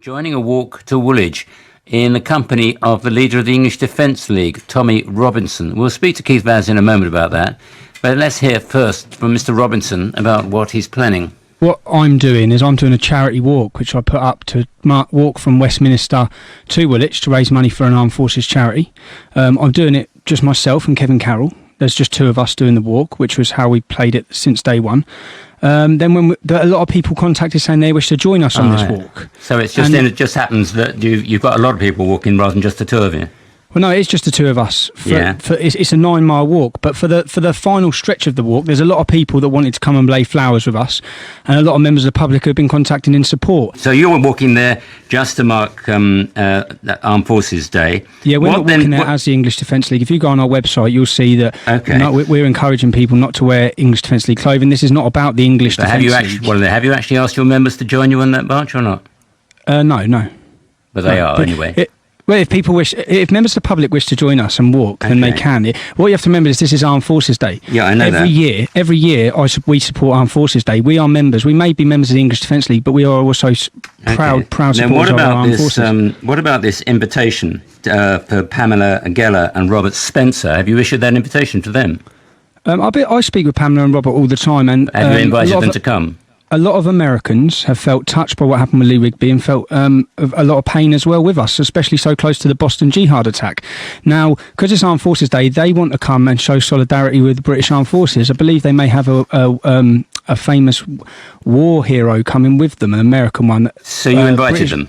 joining a walk to Woolwich in the company of the leader of the English Defence League, Tommy Robinson. We'll speak to Keith Vaz in a moment about that, but let's hear first from Mr. Robinson about what he's planning. What I'm doing is I'm doing a charity walk, which I put up to walk from Westminster to Woolwich to raise money for an armed forces charity. I'm doing it just myself and Kevin Carroll. There's just two of us doing the walk, which was how we played it since day one. Then a lot of people contacted saying they wish to join us on this walk. So it's just it just happens that you've got a lot of people walking rather than just the two of you. Well, no, it's just the two of us. It's a 9-mile walk, but for the final stretch of the walk, there's a lot of people that wanted to come and lay flowers with us, and a lot of members of the public have been contacting in support. So you're walking there just to mark Armed Forces Day. Yeah, we're not walking there as the English Defence League. If you go on our website, you'll see that we're encouraging people not to wear English Defence League clothing. This is not about the English Defence League. Have you actually asked your members to join you on that march or not? No. But they are anyway. Well, if members of the public wish to join us and walk, then they can. What you have to remember is this is Armed Forces Day. Yeah, I know Every year, we support Armed Forces Day. We are members. We may be members of the English Defence League, but we are also proud supporters of our armed forces. What about this invitation for Pamela Geller and Robert Spencer? Have you issued that invitation to them? I speak with Pamela and Robert all the time. And have you invited them to come? A lot of Americans have felt touched by what happened with Lee Rigby and felt a lot of pain as well with us, especially so close to the Boston Jihad attack. Now, because it's Armed Forces Day, they want to come and show solidarity with the British Armed Forces. I believe they may have a famous war hero coming with them, an American one. So you invited them?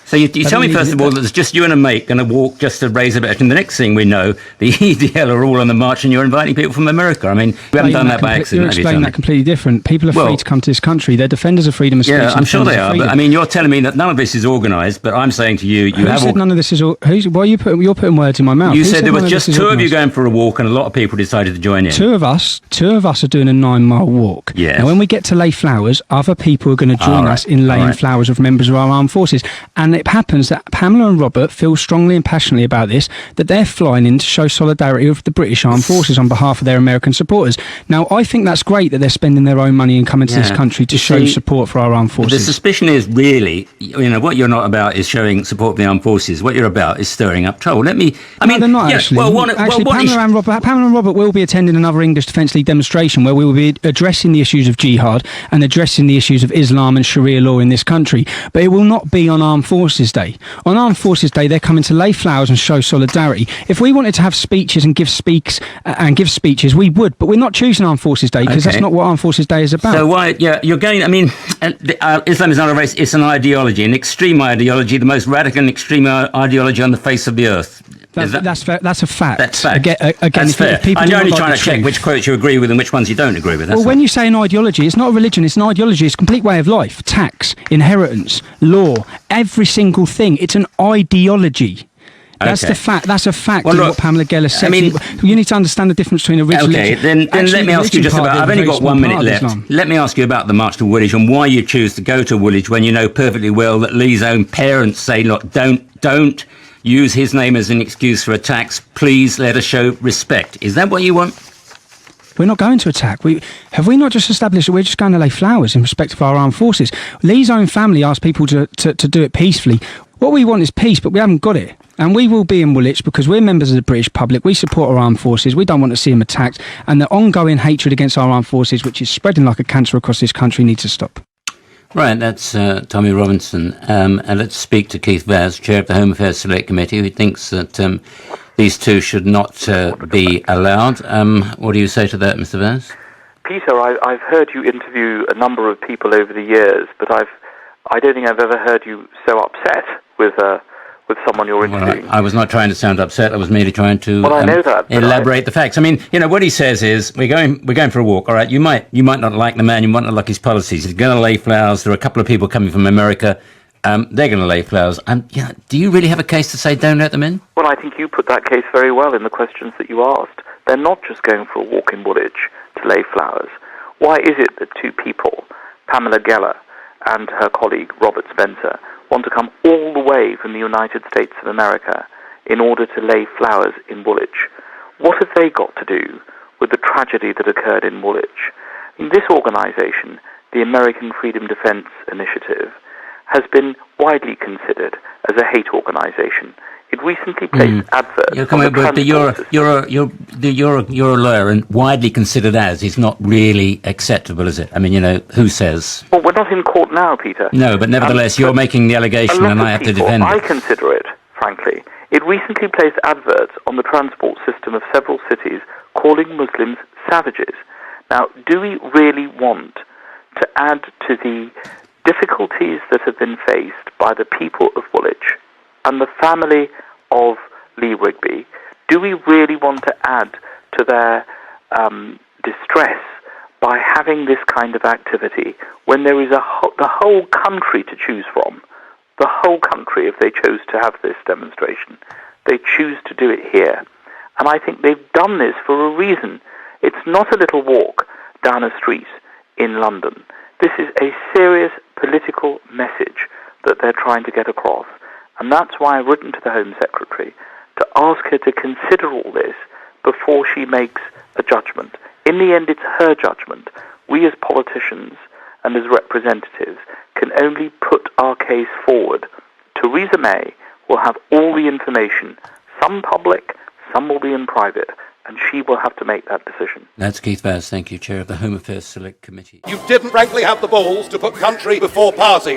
So you tell me, first of all, that it's just you and a mate going to walk just to raise a bit. And the next thing we know, the EDL are all on the march and you're inviting people from America. I mean, we haven't done that by accident. You're explaining that completely different. People are free to come to this country. They're defenders of freedom of speech. Yeah, I'm sure they are. But I mean, you're telling me that none of this is organised, but I'm saying to you, Who said none of this is... Why are you putting words in my mouth? You said there was just two of you going for a walk and a lot of people decided to join in. Two of us are doing a 9-mile walk. Yes. Now, when we get to lay flowers, other people are going to join us in laying flowers with members of our armed forces. And it happens that Pamela and Robert feel strongly and passionately about this, that they're flying in to show solidarity with the British Armed Forces on behalf of their American supporters. Now, I think that's great that they're spending their own money and coming to this country to show support for our armed forces. The suspicion is really, what you're not about is showing support for the armed forces. What you're about is stirring up trouble. No, they're not actually. Pamela and Robert will be attending another English Defence League demonstration where we will be addressing the issues of jihad and addressing the issues of Islam and Sharia law in this country. But it will not be on Armed Forces Day. On Armed Forces Day, they're coming to lay flowers and show solidarity. If we wanted to have speeches and give speeches, we would. But we're not choosing Armed Forces Day because that's not what Armed Forces Day is about. So why? Yeah, you're going. I mean, Islam is not a race; it's an ideology, an extreme ideology, the most radical and extreme ideology on the face of the earth. That's fair. That's a fact. That's fact. Again, that's fair. I'm only trying to check which quotes you agree with and which ones you don't agree with. Well, when you say an ideology, it's not a religion, it's an ideology, it's a complete way of life. Tax, inheritance, law, every single thing. It's an ideology. That's the fact. That's a fact. Well, look, what Pamela Geller said. I mean, you need to understand the difference between a religion. Okay, then let me ask you just about. I've only got 1 minute left. Let me ask you about the march to Woolwich and why you choose to go to Woolwich when you know perfectly well that Lee's own parents say, "Look, don't use his name as an excuse for attacks. Please let us show respect." Is that what you want? We're not going to attack. Have we not just established that we're just going to lay flowers in respect of our armed forces? Lee's own family asked people to do it peacefully. What we want is peace, but we haven't got it. And we will be in Woolwich because we're members of the British public. We support our armed forces. We don't want to see them attacked. And the ongoing hatred against our armed forces, which is spreading like a cancer across this country, needs to stop. Right, that's Tommy Robinson. And let's speak to Keith Vaz, Chair of the Home Affairs Select Committee, who thinks that these two should not be allowed. What do you say to that, Mr. Vaz? Peter, I've heard you interview a number of people over the years, but I don't think I've ever heard you so upset with someone you're interviewing. Well, I was not trying to sound upset. I was merely trying to I know that, elaborate the facts. I mean, what he says is, we're going for a walk. All right, you might not like the man, you might not like his policies. He's going to lay flowers. There are a couple of people coming from America. They're going to lay flowers. Do you really have a case to say don't let them in? Well, I think you put that case very well in the questions that you asked. They're not just going for a walk in Woolwich to lay flowers. Why is it that two people, Pamela Geller and her colleague Robert Spencer, want to come all the way from the United States of America in order to lay flowers in Woolwich? What have they got to do with the tragedy that occurred in Woolwich? In this organisation, the American Freedom Defence Initiative, has been widely considered as a hate organisation. It recently placed adverts. You're a lawyer, and widely considered as is not really acceptable, is it? I mean, who says? Well, we're not in court now, Peter. No, but nevertheless, you're making the allegation, and I have to defend it. I consider it, frankly. It recently placed adverts on the transport system of several cities calling Muslims savages. Now, do we really want to add to the difficulties that have been faced by the people of Woolwich and the family of Lee Rigby? Do we really want to add to their distress by having this kind of activity when there is the whole country to choose from? The whole country, if they chose to have this demonstration, they choose to do it here. And I think they've done this for a reason. It's not a little walk down a street in London. This is a serious political message that they're trying to get across. And that's why I've written to the Home Secretary to ask her to consider all this before she makes a judgment. In the end, it's her judgment. We as politicians and as representatives can only put our case forward. Theresa May will have all the information, some public, some will be in private, and she will have to make that decision. That's Keith Vaz, thank you, Chair of the Home Affairs Select Committee. You didn't frankly have the balls to put country before party.